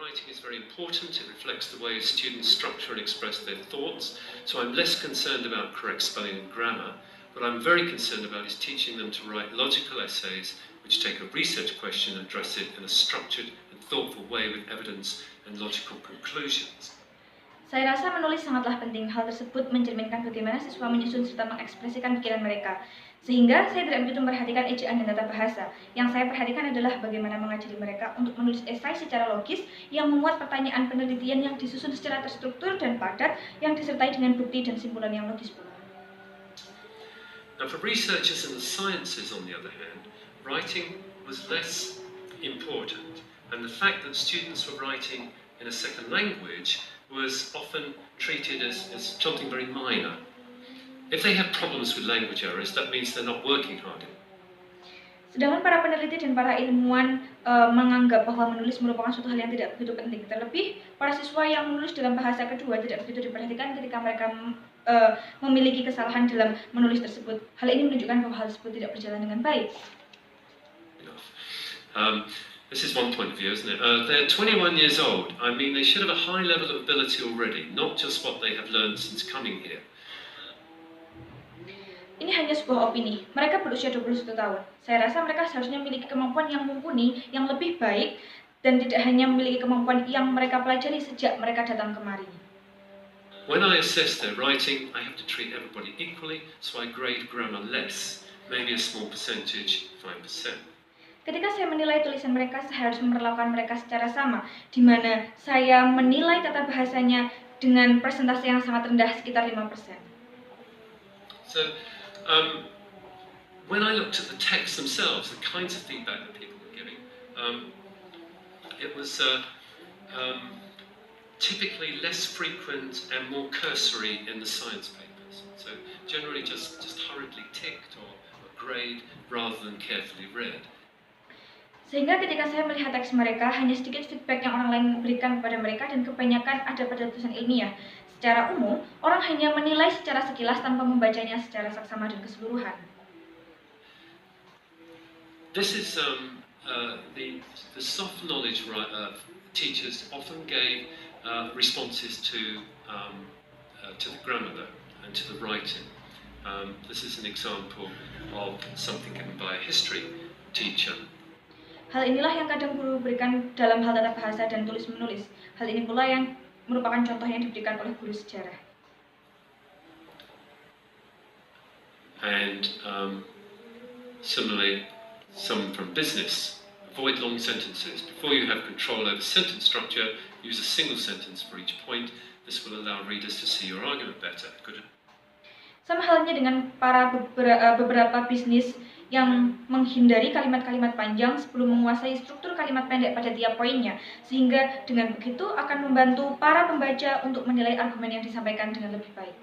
writing is very important. It reflects the way students structure and express their thoughts. So I'm less concerned about correct spelling and grammar. What I'm very concerned about is teaching them to write logical essays which take a research question and address it in a structured and thoughtful way with evidence and logical conclusions. Saya rasa menulis sangatlah penting. Hal tersebut mencerminkan bagaimana siswa menyusun serta mengekspresikan pikiran mereka. Sehingga saya tidak begitu memperhatikan ejaan dan tata bahasa. Yang saya perhatikan adalah bagaimana mengajari mereka untuk menulis esai secara logis yang memuat pertanyaan penelitian yang disusun secara terstruktur dan padat yang disertai dengan bukti dan simpulan yang logis pula. Now for researchers in the sciences, on the other hand, writing was less important. And the fact that students were writing in a second language was often treated as something very minor. If they have problems with language errors, that means they're not working hard enough. Sedangkan para peneliti dan para ilmuwan menganggap bahwa menulis merupakan suatu hal yang tidak begitu penting. Terlebih, para siswa yang menulis dalam bahasa kedua tidak begitu diperhatikan ketika mereka memiliki kesalahan dalam menulis tersebut. Hal ini menunjukkan bahwa hal tersebut tidak berjalan dengan baik. This is one point of view, isn't it? They're 21 years old. I mean, they should have a high level of ability already, not just what they have learned since coming here. Ini hanya sebuah opini. Mereka berusia 21 tahun. Saya rasa mereka seharusnya memiliki kemampuan yang mumpuni, yang lebih baik, dan tidak hanya memiliki kemampuan yang mereka pelajari sejak mereka datang kemari. When I assess their writing, I have to treat everybody equally, so I grade grammar less, maybe a small percentage, 5%. Ketika saya menilai tulisan mereka, saya harus memperlakukan mereka secara sama, di mana saya menilai tata bahasanya dengan persentase yang sangat rendah, sekitar 5%. So, when I looked at the texts themselves, the kinds of feedback that people were giving, it was typically less frequent and more cursory in the science papers. So, generally just hurriedly ticked or grade rather than carefully read. Sehingga ketika saya melihat teks mereka, hanya sedikit feedback yang orang lain berikan kepada mereka dan kebanyakan ada pada tulisan ilmiah. Secara umum, orang hanya menilai secara sekilas tanpa membacanya secara saksama dan keseluruhan. This is the soft knowledge teachers often gave responses to the grammar though, and to the writing. This is an example of something given by a history teacher. Hal inilah yang kadang guru berikan dalam hal tata bahasa dan tulis-menulis. Hal ini pula yang merupakan contoh yang diberikan oleh guru sejarah. And similarly, some from business. Avoid long sentences. Before you have control over sentence structure, use a single sentence for each point. This will allow readers to see your argument better. Sama halnya dengan para beberapa bisnis yang menghindari kalimat-kalimat panjang sebelum menguasai struktur kalimat pendek pada tiap poinnya, sehingga dengan begitu akan membantu para pembaca untuk menilai argumen yang disampaikan dengan lebih baik.